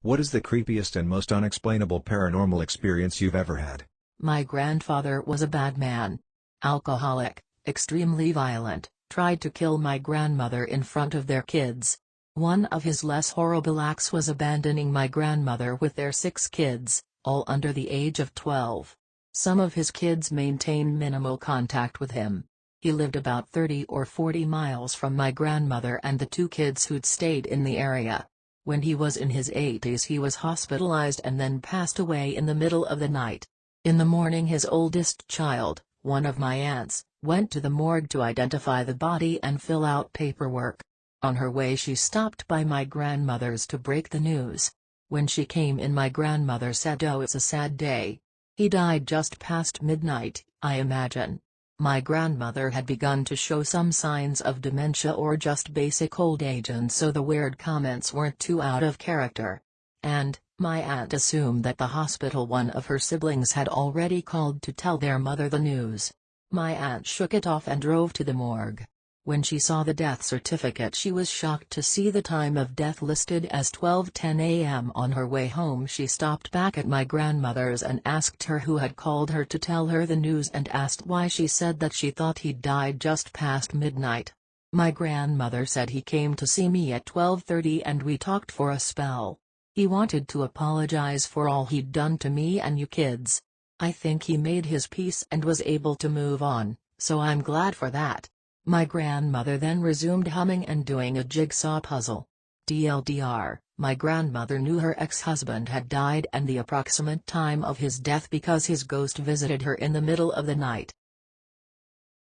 What is the creepiest and most unexplainable paranormal experience you've ever had? My grandfather was a bad man. Alcoholic, extremely violent, tried to kill my grandmother in front of their kids. One of his less horrible acts was abandoning my grandmother with their 6 kids, all under the age of 12. Some of his kids maintained minimal contact with him. He lived about 30 or 40 miles from my grandmother and the 2 kids who'd stayed in the area. When he was in his 80s he was hospitalized and then passed away in the middle of the night. In the morning his oldest child, one of my aunts, went to the morgue to identify the body and fill out paperwork. On her way she stopped by my grandmother's to break the news. When she came in my grandmother said, "Oh, it's a sad day. He died just past midnight, I imagine." My grandmother had begun to show some signs of dementia or just basic old age, and so the weird comments weren't too out of character. And, my aunt assumed that the hospital one of her siblings had already called to tell their mother the news. My aunt shook it off and drove to the morgue. When she saw the death certificate she was shocked to see the time of death listed as 12:10 a.m. On her way home she stopped back at my grandmother's and asked her who had called her to tell her the news and asked why she said that she thought he'd died just past midnight. My grandmother said he came to see me at 12:30 and we talked for a spell. He wanted to apologize for all he'd done to me and you kids. I think he made his peace and was able to move on, so I'm glad for that. My grandmother then resumed humming and doing a jigsaw puzzle. TLDR, my grandmother knew her ex-husband had died and the approximate time of his death because his ghost visited her in the middle of the night.